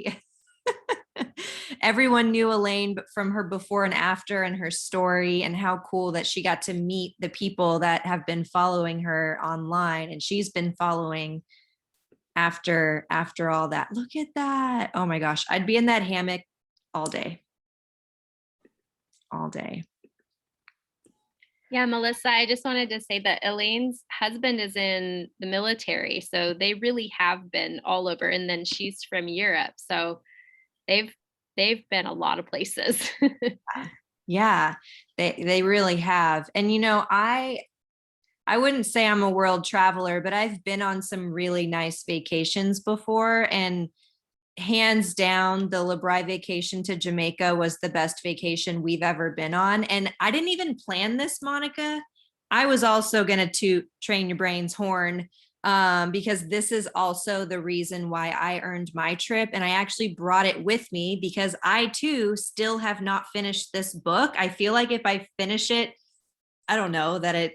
Everyone knew Elaine from her before and after, and her story, and how cool that she got to meet the people that have been following her online, and she's been following after all that. Look at that. Oh my gosh. I'd be in that hammock all day. Yeah, Melissa, I just wanted to say that Elaine's husband is in the military, so they really have been all over. And then she's from Europe, so they've been a lot of places. Yeah, they really have. And I wouldn't say I'm a world traveler, but I've been on some really nice vacations before, and hands down, the LeBrive vacation to Jamaica was the best vacation we've ever been on. And I didn't even plan this, Monica. I was also going to train your brain's horn because this is also the reason why I earned my trip. And I actually brought it with me because I too still have not finished this book. I feel like if I finish it, I don't know that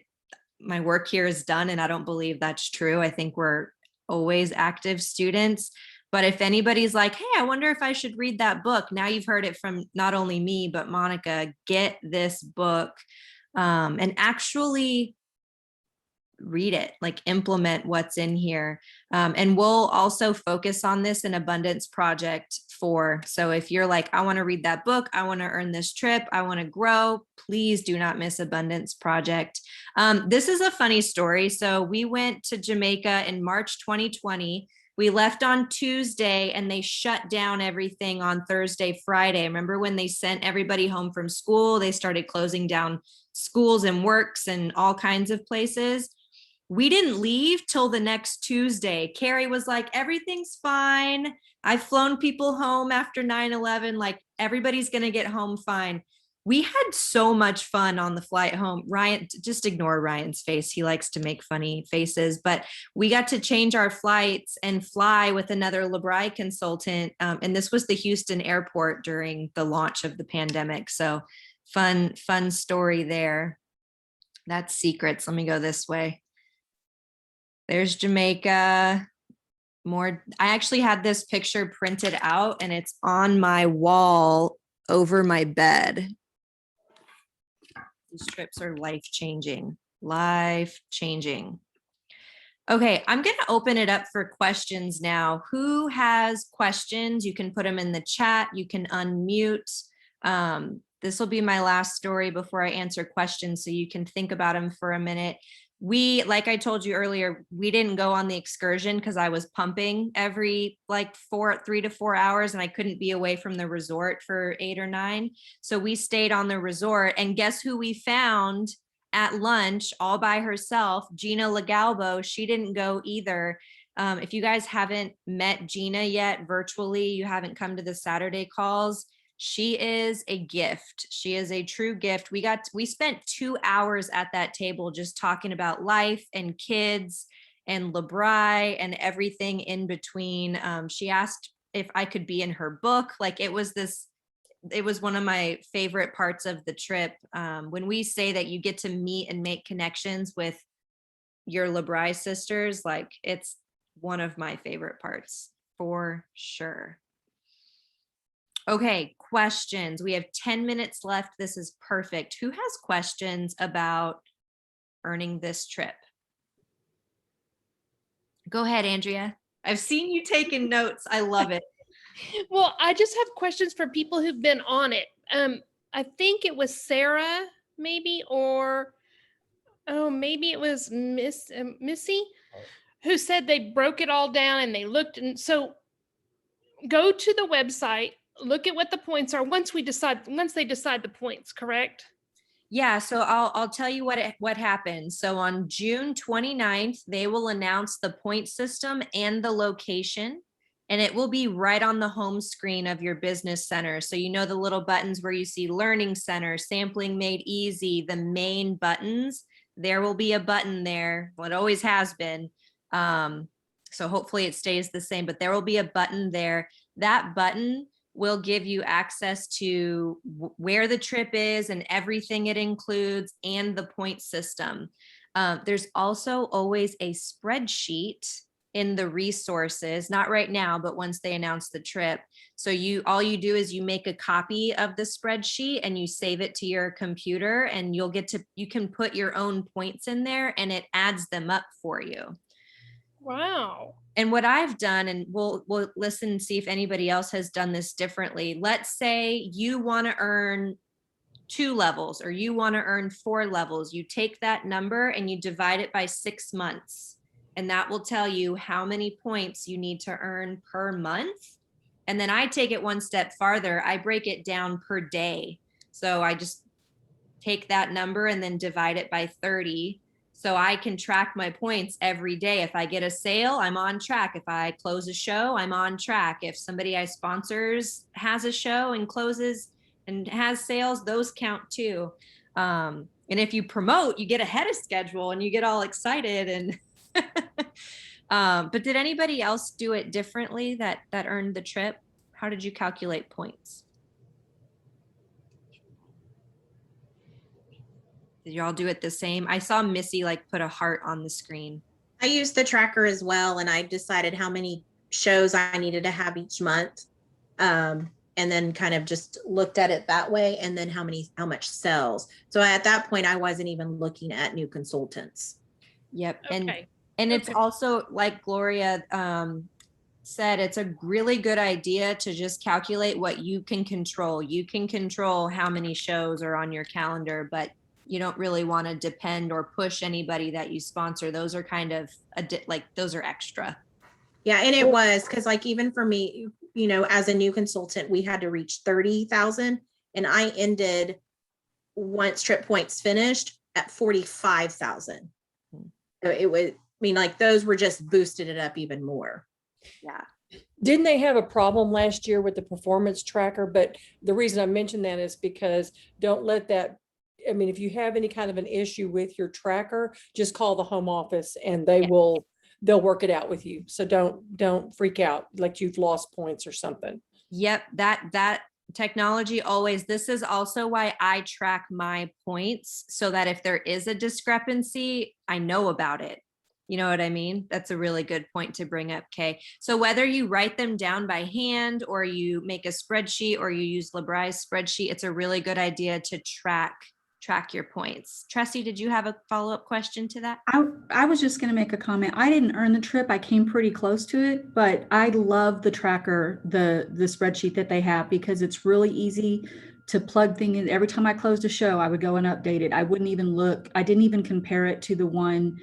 my work here is done. And I don't believe that's true. I think we're always active students. But if anybody's like, hey, I wonder if I should read that book, now you've heard it from not only me, but Monica, get this book and actually read it, like implement what's in here. And we'll also focus on this in Abundance Project 4. So if you're like, I want to read that book, I want to earn this trip, I want to grow, please do not miss Abundance Project. This is a funny story. So we went to Jamaica in March 2020. We left on Tuesday and they shut down everything on Thursday, Friday. Remember when they sent everybody home from school? They started closing down schools and works and all kinds of places. We didn't leave till the next Tuesday. Carrie was like, everything's fine. I've flown people home after 9/11. Like everybody's going to get home fine. We had so much fun on the flight home. Ryan, just ignore Ryan's face. He likes to make funny faces, but we got to change our flights and fly with another LeBri consultant. And this was the Houston airport during the launch of the pandemic. So fun story there. That's secrets. Let me go this way. There's Jamaica. More. I actually had this picture printed out and it's on my wall over my bed. These trips are life-changing. Okay, I'm going to open it up for questions now. Who has questions? You can put them in the chat. You can unmute. This will be my last story before I answer questions, so you can think about them for a minute. Like I told you earlier, we didn't go on the excursion because I was pumping every like 3 to 4 hours and I couldn't be away from the resort for 8 or 9. So we stayed on the resort, and guess who we found at lunch all by herself? Gina Legalbo. She didn't go either. If you guys haven't met Gina yet virtually, you haven't come to the Saturday calls, she is a gift. She is a true gift. We spent 2 hours at that table just talking about life and kids and LeBri and everything in between. She asked if I could be in her book. Like it was one of my favorite parts of the trip. When we say that you get to meet and make connections with your LeBri sisters, like it's one of my favorite parts for sure. Okay, questions. We have 10 minutes left. This is perfect. Who has questions about earning this trip? Go ahead, Andrea. I've seen you taking notes. I love it. Well, I just have questions for people who've been on it. I think it was Sarah, maybe, or maybe it was Missy, who said they broke it all down and they looked. And so go to the website, look at what the points are once they decide the points, correct? Yeah, so I'll tell you what happened. So on June 29th, they will announce the point system and the location, and it will be right on the home screen of your business center. So you know the little buttons where you see Learning Center, Sampling Made Easy, the main buttons. There will be a button there. Well, it always has been. So hopefully it stays the same, but there will be a button there. That button will give you access to where the trip is and everything it includes and the point system. There's also always a spreadsheet in the resources, not right now, but once they announce the trip. So all you do is you make a copy of the spreadsheet and you save it to your computer, and you can put your own points in there and it adds them up for you. Wow. And what I've done, and we'll listen and see if anybody else has done this differently. Let's say you want to earn 2 levels or you want to earn 4 levels. You take that number and you divide it by 6 months. And that will tell you how many points you need to earn per month. And then I take it one step farther. I break it down per day. So I just take that number and then divide it by 30. So I can track my points every day. If I get a sale, I'm on track. If I close a show, I'm on track. If somebody I sponsors has a show and closes and has sales, those count too. And if you promote, you get ahead of schedule and you get all excited. And But did anybody else do it differently that earned the trip? How did you calculate points? Did y'all do it the same? I saw Missy like put a heart on the screen. I used the tracker as well, and I decided how many shows I needed to have each month. And then kind of just looked at it that way, and then how much sells. So at that point, I wasn't even looking at new consultants. Yep. Okay. And it's Okay. also like Gloria said, it's a really good idea to just calculate what you can control. You can control how many shows are on your calendar, but you don't really want to depend or push anybody that you sponsor. Those are kind of like those are extra. Yeah, and it was because like even for me, you know, as a new consultant, we had to reach 30,000, and I ended once Trip Points finished at 45,000. So it was, I mean, like those were just boosted it up even more. Yeah. Didn't they have a problem last year with the performance tracker? But the reason I mention that is because don't let that, I mean, if you have any kind of an issue with your tracker, just call the home office and they'll work it out with you. So don't freak out like you've lost points or something. Yep, that technology always, this is also why I track my points so that if there is a discrepancy, I know about it. You know what I mean? That's a really good point to bring up, Kay. So whether you write them down by hand or you make a spreadsheet or you use LeBry's spreadsheet, it's a really good idea to track your points. Tressie, did you have a follow-up question to that? I was just going to make a comment. I didn't earn the trip. I came pretty close to it, but I love the tracker, the spreadsheet that they have, because it's really easy to plug things in. Every time I closed a show, I would go and update it. I wouldn't even look. I didn't even compare it to the one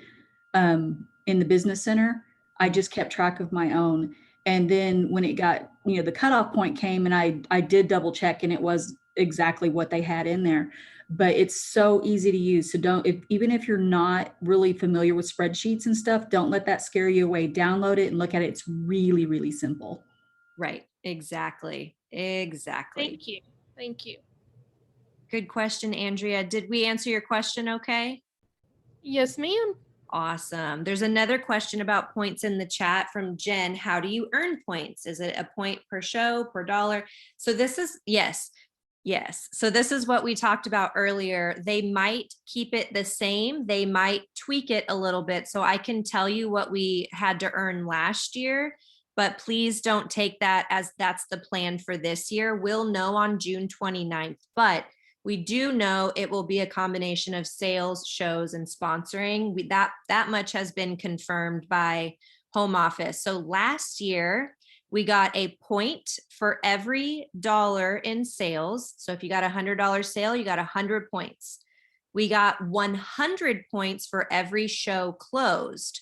in the business center. I just kept track of my own. And then when it got, you know, the cutoff point came, and I did double check, and it was exactly what they had in there. But it's so easy to use. So even if you're not really familiar with spreadsheets and stuff, don't let that scare you away. Download it and look at it. It's really, really simple. Right. Exactly. Thank you. Thank you. Good question, Andrea. Did we answer your question okay? Yes, ma'am. Awesome. There's another question about points in the chat from Jen. How do you earn points? Is it a point per show, per dollar? So this is, yes. So this is what we talked about earlier. They might keep it the same. They might tweak it a little bit. So I can tell you what we had to earn last year, but please don't take that as that's the plan for this year. We'll know on June 29th, but we do know it will be a combination of sales, shows, and sponsoring. That much has been confirmed by home office. So last year, we got a point for every dollar in sales. So if you got $100 sale, you got 100 points. We got 100 points for every show closed.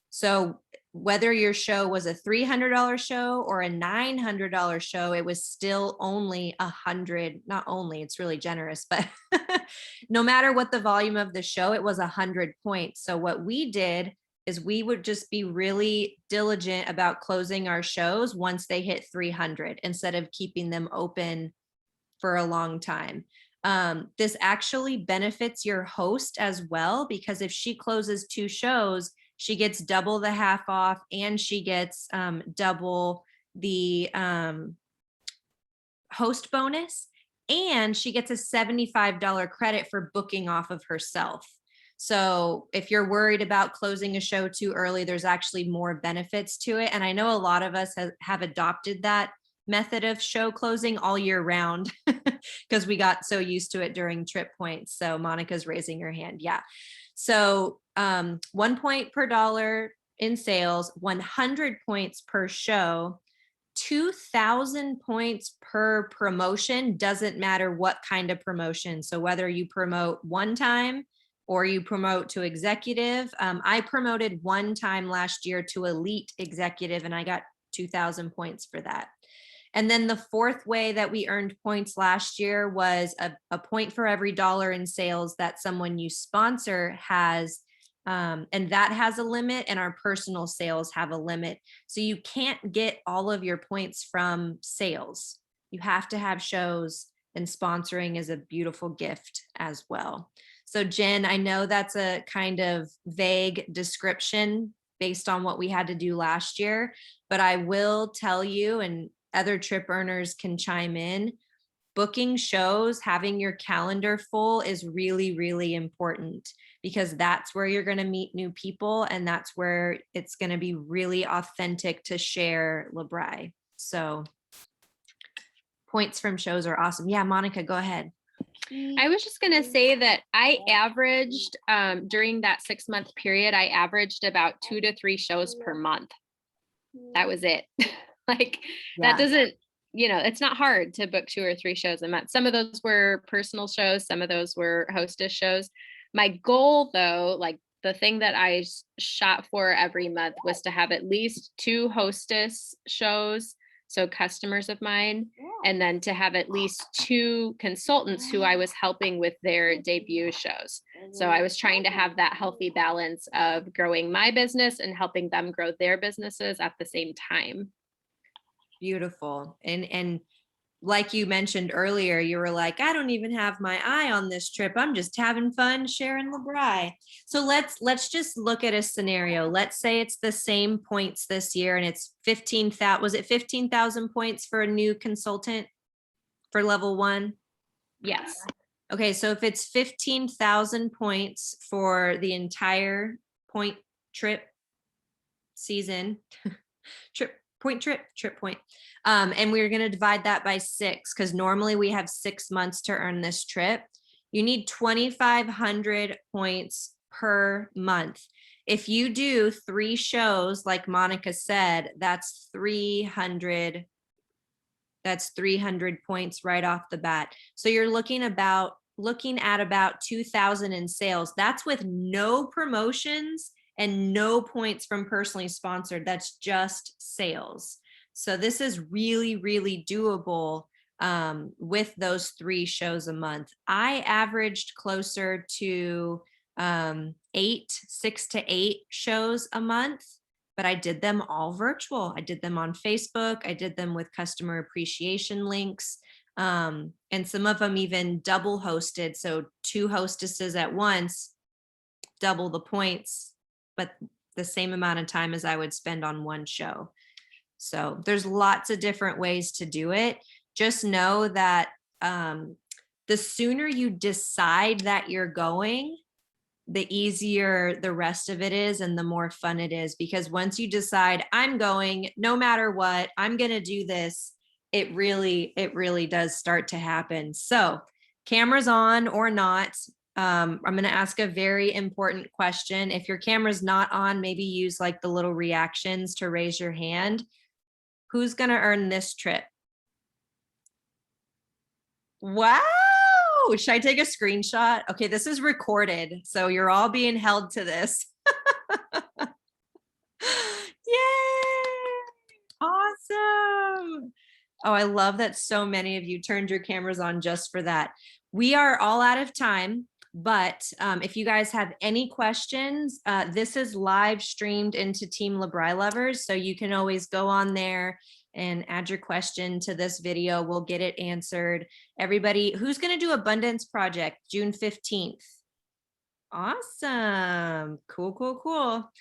So whether your show was a $300 show or a $900 show, it was still only 100. Not only, it's really generous, but no matter what the volume of the show, it was 100 points. So what we did is we would just be really diligent about closing our shows once they hit 300 instead of keeping them open for a long time. This actually benefits your host as well, because if she closes 2 shows, she gets double the half off, and she gets double the host bonus, and she gets a $75 credit for booking off of herself. So if you're worried about closing a show too early, there's actually more benefits to it. And I know a lot of us have adopted that method of show closing all year round because we got so used to it during Trip Points. So Monica's raising her hand. Yeah. So 1 point per dollar in sales, 100 points per show, 2,000 points per promotion. Doesn't matter what kind of promotion. So whether you promote one time or you promote to executive. I promoted one time last year to elite executive, and I got 2,000 points for that. And then the fourth way that we earned points last year was a point for every dollar in sales that someone you sponsor has. And that has a limit, and our personal sales have a limit. So you can't get all of your points from sales. You have to have shows, and sponsoring is a beautiful gift as well. So Jen, I know that's a kind of vague description based on what we had to do last year. But I will tell you, and other trip earners can chime in, booking shows, having your calendar full is really, really important, because that's where you're going to meet new people, and that's where it's going to be really authentic to share LeBrai. So points from shows are awesome. Yeah, Monica, go ahead. I was just going to say that I averaged during that 6-month period, I averaged about 2 to 3 shows per month. That was it. Like that doesn't, it's not hard to book 2 or 3 shows a month. Some of those were personal shows. Some of those were hostess shows. My goal though, like the thing that I shot for every month was to have at least 2 hostess shows, so customers of mine, and then to have at least 2 consultants who I was helping with their debut shows. So I was trying to have that healthy balance of growing my business and helping them grow their businesses at the same time. Beautiful. And like you mentioned earlier, you were like, I don't even have my eye on this trip. I'm just having fun sharing LeBrai. So let's just look at a scenario. Let's say it's the same points this year, and it's 15,000. Was it 15,000 points for a new consultant for level 1? Yes. Okay, so if it's 15,000 points for the entire point trip season, trip point. And we're going to divide that by 6, because normally we have 6 months to earn this trip. You need 2,500 points per month. If you do 3 shows, like Monica said, that's 300 points right off the bat. So you're looking at about 2,000 in sales. That's with no promotions and no points from personally sponsored. That's just sales. So this is really, really doable with those 3 shows a month. I averaged closer to 6 to 8 shows a month, but I did them all virtual. I did them on Facebook. I did them with customer appreciation links. And some of them even double hosted. So 2 hostesses at once, double the points, but the same amount of time as I would spend on 1 show. So there's lots of different ways to do it. Just know that the sooner you decide that you're going, the easier the rest of it is and the more fun it is. Because once you decide I'm going, no matter what, I'm going to do this, it really does start to happen. So cameras on or not, I'm going to ask a very important question. If your camera's not on, maybe use like the little reactions to raise your hand. Who's going to earn this trip? Wow. Should I take a screenshot? Okay, this is recorded, so you're all being held to this. Yay! Awesome. Oh, I love that so many of you turned your cameras on just for that. We are all out of time, but if you guys have any questions, this is live streamed into Team LeBrai Lovers, so you can always go on there and add your question to this video. We'll get it answered. Everybody, who's going to do Abundance Project June 15th? Awesome. Cool.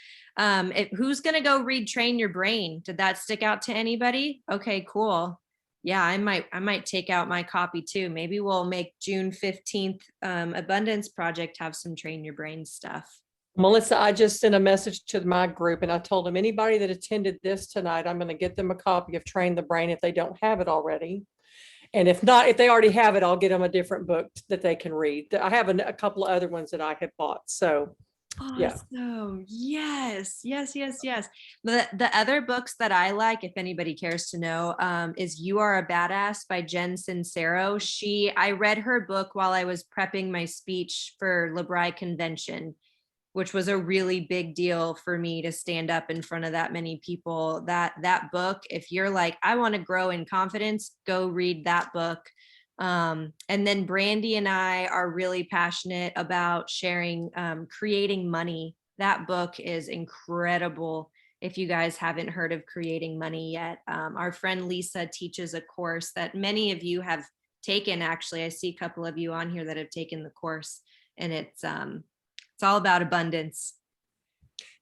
Who's going to go read Train Your Brain? Did that stick out to anybody? Okay, cool. Yeah, I might take out my copy too. Maybe we'll make June 15th Abundance Project have some Train Your Brain stuff. Melissa, I just sent a message to my group and I told them anybody that attended this tonight, I'm going to get them a copy of Train the Brain if they don't have it already. And if not, if they already have it, I'll get them a different book that they can read. I have a couple of other ones that I have bought. So awesome. Yeah. Yes. The other books that I like, if anybody cares to know, is You Are a Badass by Jen Sincero. I read her book while I was prepping my speech for LeBrai Convention, which was a really big deal for me to stand up in front of that many people. That book, if you're like, I want to grow in confidence, go read that book. And then Brandy and I are really passionate about sharing, Creating Money. That book is incredible. If you guys haven't heard of Creating Money yet, our friend Lisa teaches a course that many of you have taken. Actually, I see a couple of you on here that have taken the course, and it's all about abundance.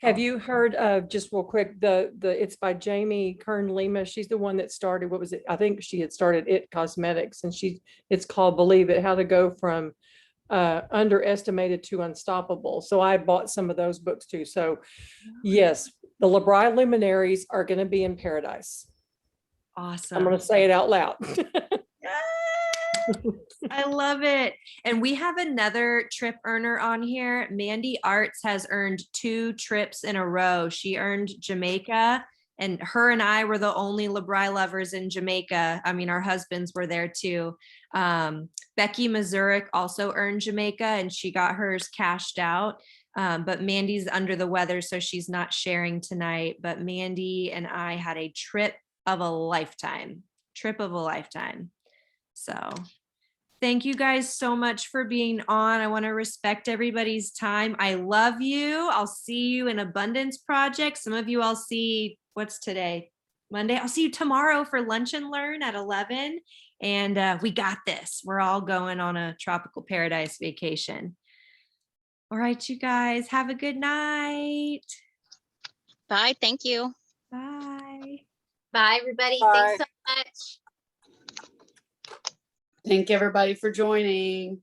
Have you heard of, just real quick, it's by Jamie Kern Lima. She's the one that started, what was it? I think she had started It Cosmetics, and it's called Believe It, How to Go from Underestimated to Unstoppable. So I bought some of those books too. So yes, the LeBri luminaries are going to be in paradise. Awesome. I'm going to say it out loud. I love it. And we have another trip earner on here. Mandy Arts has earned 2 trips in a row. She earned Jamaica, and her and I were the only LeBri lovers in Jamaica. I mean, our husbands were there too. Becky Mazurek also earned Jamaica, and she got hers cashed out. But Mandy's under the weather, so she's not sharing tonight. But Mandy and I had a trip of a lifetime. So thank you guys so much for being on. I want to respect everybody's time. I love you. I'll see you in Abundance Project. Some of you I'll see, what's today? Monday. I'll see you tomorrow for Lunch and Learn at 11. And we got this. We're all going on a tropical paradise vacation. All right, you guys, have a good night. Bye. Thank you. Bye. Bye, everybody. Bye. Thanks so much. Thank everybody for joining.